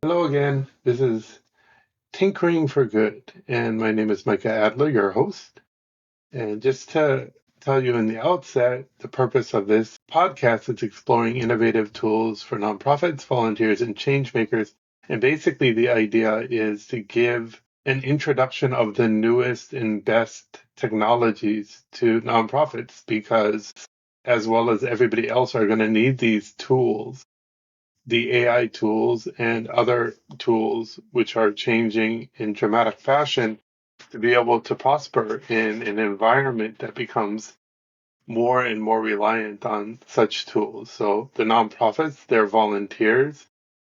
Hello again. This is Tinkering for Good, and my name is Micah Adler, your host. And just to tell you in the outset, the purpose of this podcast is exploring innovative tools for nonprofits, volunteers, and change makers. And basically, the idea is to give an introduction of the newest and best technologies to nonprofits because, as well as everybody else, are going to need these tools, the AI tools and other tools which are changing in dramatic fashion to be able to prosper in an environment that becomes more and more reliant on such tools. So the nonprofits, they're volunteers,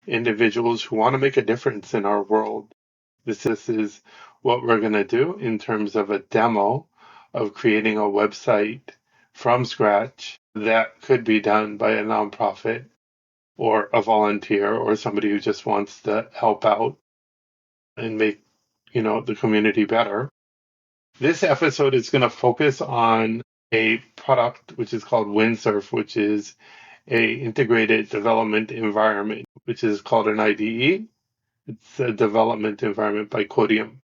individuals who want to make a difference in our world. This is what we're going to do in terms of a demo of creating a website from scratch that could be done by a nonprofit or a volunteer or somebody who just wants to help out and make, the community better. This episode is going to focus on a product which is called Windsurf, which is a integrated development environment, which is called an IDE. It's a development environment by Codium.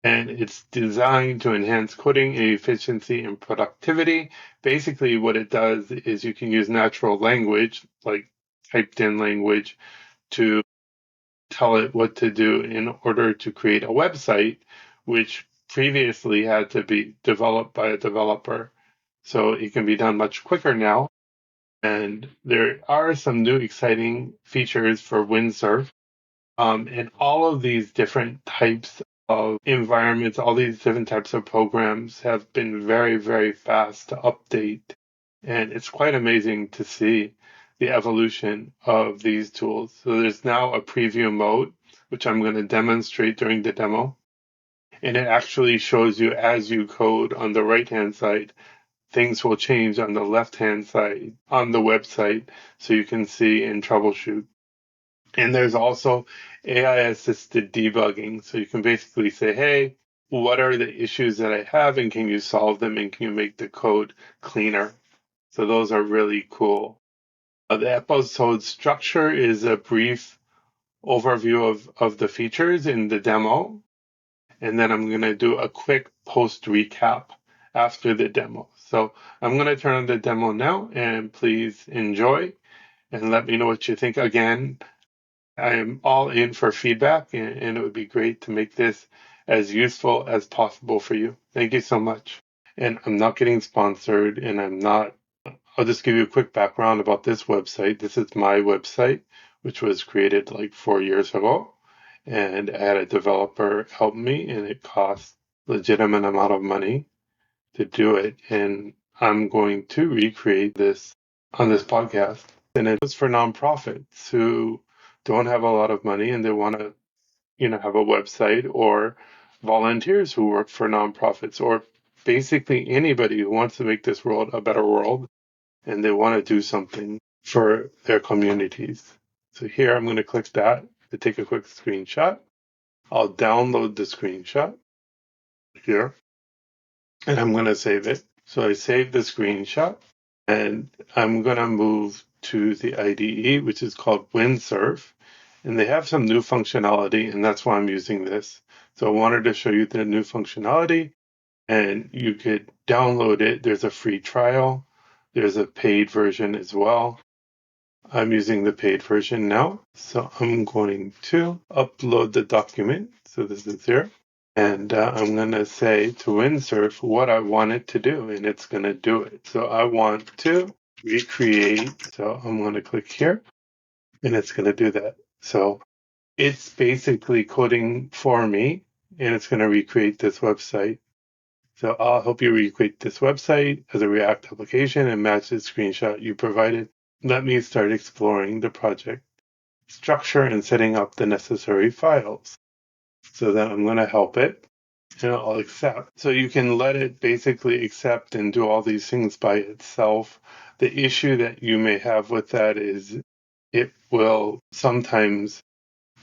And it's designed to enhance coding efficiency and productivity. Basically, what it does is you can use natural language, like typed in language, to tell it what to do in order to create a website, which previously had to be developed by a developer. So it can be done much quicker now. And there are some new exciting features for Windsurf. And all of these different types of environments, all these different types of programs have been very, very fast to update. And it's quite amazing to see the evolution of these tools. So there's now a preview mode, which I'm going to demonstrate during the demo. And it actually shows you as you code on the right-hand side, things will change on the left-hand side on the website so you can see and troubleshoot. And there's also AI assisted debugging. So you can basically say, hey, what are the issues that I have and can you solve them and can you make the code cleaner? So those are really cool. The episode structure is a brief overview of the features in the demo. And then I'm going to do a quick post recap after the demo. So I'm going to turn on the demo now and please enjoy and let me know what you think. Again, I am all in for feedback, and it would be great to make this as useful as possible for you. Thank you so much. And I'm not getting sponsored, and I'll just give you a quick background about this website. This is my website, which was created like 4 years ago. And I had a developer help me, and it cost legitimate amount of money to do it. And I'm going to recreate this on this podcast. And it's for nonprofits who don't have a lot of money and they want to, have a website, or volunteers who work for nonprofits, or basically anybody who wants to make this world a better world and they want to do something for their communities. So here I'm going to click that to take a quick screenshot. I'll download the screenshot here and I'm going to save it. So I saved the screenshot and I'm going to move to the IDE, which is called Windsurf. And they have some new functionality, and that's why I'm using this. So I wanted to show you the new functionality, and you could download it. There's a free trial. There's a paid version as well. I'm using the paid version now. So I'm going to upload the document. So this is here. And I'm going to say to Windsurf what I want it to do, and it's going to do it. So I want to recreate. So I'm going to click here, and it's going to do that. So it's basically coding for me, and it's going to recreate this website. So I'll help you recreate this website as a React application and match the screenshot you provided. Let me start exploring the project structure and setting up the necessary files. So then I'm going to help it. And I'll accept. So you can let it basically accept and do all these things by itself. The issue that you may have with that is it will sometimes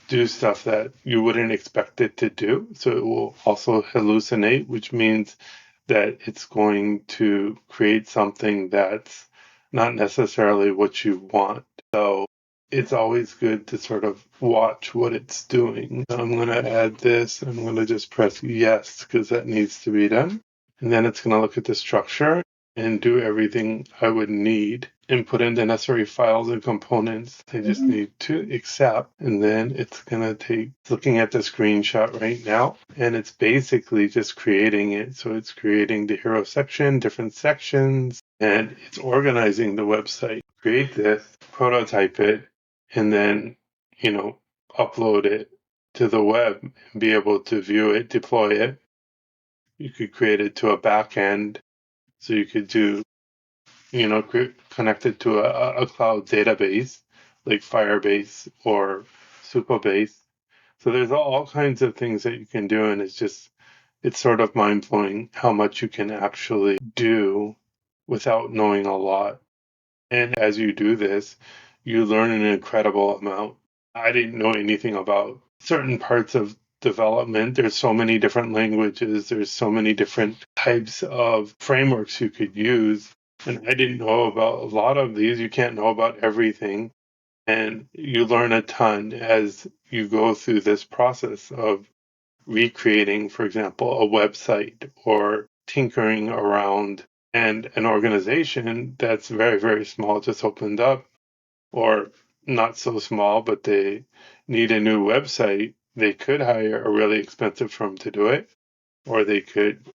do stuff that you wouldn't expect it to do. So it will also hallucinate, which means that it's going to create something that's not necessarily what you want. So it's always good to sort of watch what it's doing. I'm going to add this. I'm going to just press yes because that needs to be done. And then it's going to look at the structure and do everything I would need and put in the necessary files and components. I just need to accept. And then it's going to take looking at the screenshot right now. And it's basically just creating it. So it's creating the hero section, different sections, and it's organizing the website. Create this, prototype it, and then, upload it to the web and be able to view it, deploy it. You could create it to a back end. So you could do, connect it to a cloud database like Firebase or Supabase. So there's all kinds of things that you can do. And it's sort of mind blowing how much you can actually do without knowing a lot. And as you do this, you learn an incredible amount. I didn't know anything about certain parts of development. There's so many different languages. There's so many different types of frameworks you could use. And I didn't know about a lot of these. You can't know about everything. And you learn a ton as you go through this process of recreating, for example, a website or tinkering around, and an organization that's very, very small just opened up, or not so small, but they need a new website. They could hire a really expensive firm to do it, or they could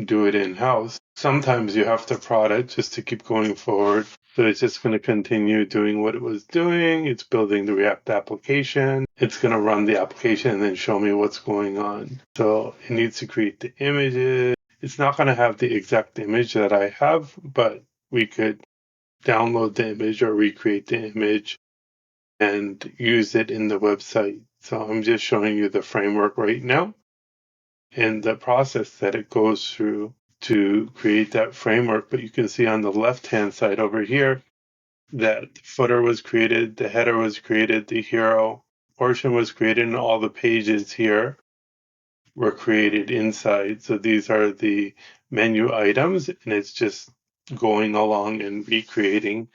do it in house. Sometimes you have to prod it just to keep going forward. So it's just going to continue doing what it was doing. It's building the React application. It's going to run the application and then show me what's going on. So it needs to create the images. It's not going to have the exact image that I have, but we could download the image or recreate the image and use it in the website. So I'm just showing you the framework right now and the process that it goes through to create that framework. But you can see on the left-hand side over here that the footer was created, the header was created, the hero portion was created, and all the pages here were created inside. So these are the menu items, and it's just going along and recreating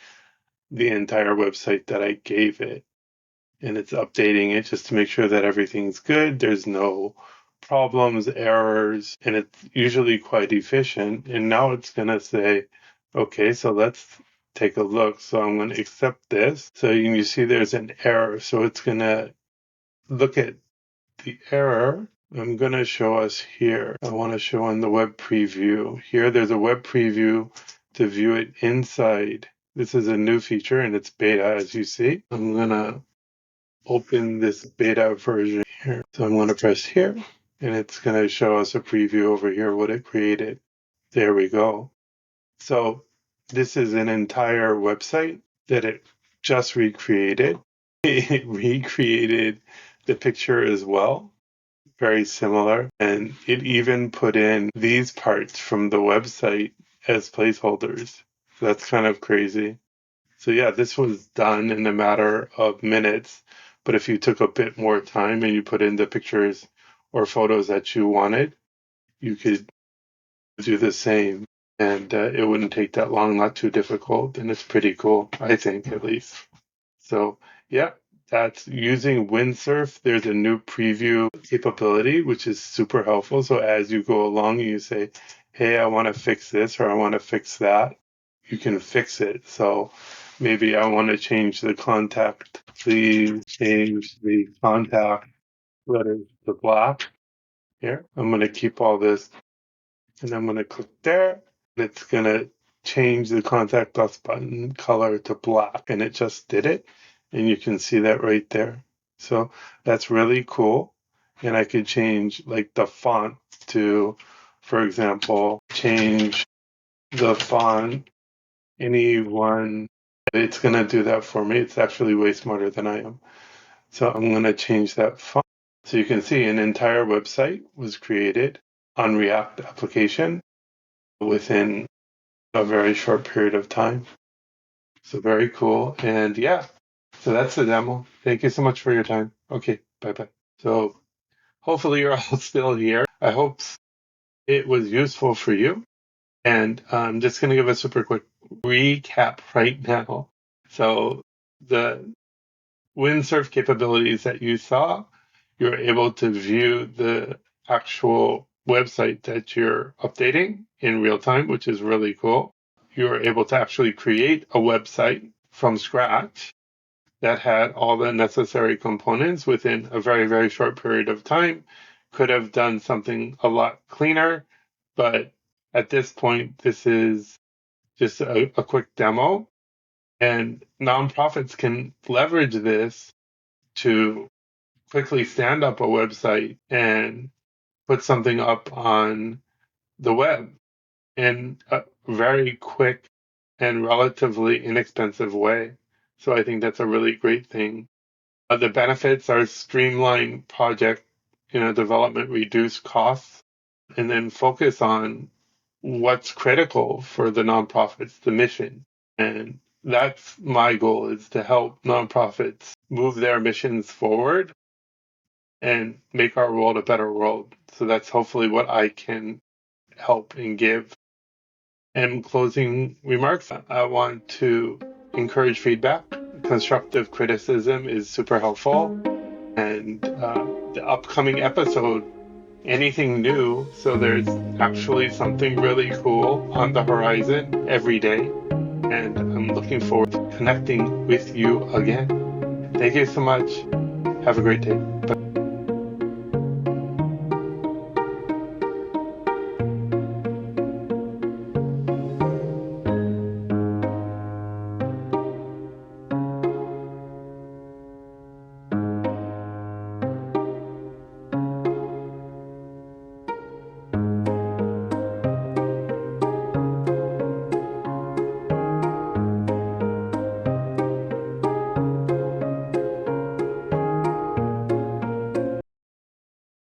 the entire website that I gave it. And it's updating it just to make sure that everything's good. There's no problems, errors, and it's usually quite efficient. And now it's going to say, okay, so let's take a look. So I'm going to accept this. So you see there's an error. So it's going to look at the error. I'm going to show us here. I want to show in the web preview. Here, there's a web preview to view it inside. This is a new feature and it's beta, as you see. I'm going to open this beta version here. So I'm going to press here and it's going to show us a preview over here, what it created. There we go. So this is an entire website that it just recreated. It recreated the picture as well. Very similar. And it even put in these parts from the website as placeholders. So that's kind of crazy. So yeah, this was done in a matter of minutes. But if you took a bit more time and you put in the pictures or photos that you wanted, you could do the same. And it wouldn't take that long, not too difficult. And it's pretty cool, I think, at least. So yeah, that's using Windsurf. There's a new preview capability, which is super helpful. So as you go along, you say, hey, I want to fix this or I want to fix that. You can fix it. So maybe I want to change the contact. Please change the contact letters to black. Here, I'm going to keep all this and I'm going to click there. And it's going to change the contact us button color to black. And it just did it. And you can see that right there. So that's really cool. And I could change like the font to, for example, change the font anyone. It's going to do that for me. It's actually way smarter than I am. So I'm going to change that font. So you can see an entire website was created on React application within a very short period of time. So very cool. And yeah, so that's the demo. Thank you so much for your time. Okay, bye bye. So hopefully you're all still here. I hope it was useful for you. And I'm just going to give a super quick recap right now. So the Windsurf capabilities that you saw, you're able to view the actual website that you're updating in real time, which is really cool. You're able to actually create a website from scratch that had all the necessary components within a very, very short period of time. Could have done something a lot cleaner, but at this point, this is just a quick demo. And nonprofits can leverage this to quickly stand up a website and put something up on the web in a very quick and relatively inexpensive way. So I think that's a really great thing. The benefits are streamlined project, development, reduce costs, and then focus on what's critical for the nonprofits, the mission. And that's my goal, is to help nonprofits move their missions forward and make our world a better world. So that's hopefully what I can help and give. And closing remarks, I want to encourage feedback. Constructive criticism is super helpful. And the upcoming episode, anything new. So there's actually something really cool on the horizon every day. And I'm looking forward to connecting with you again. Thank you so much. Have a great day. Bye.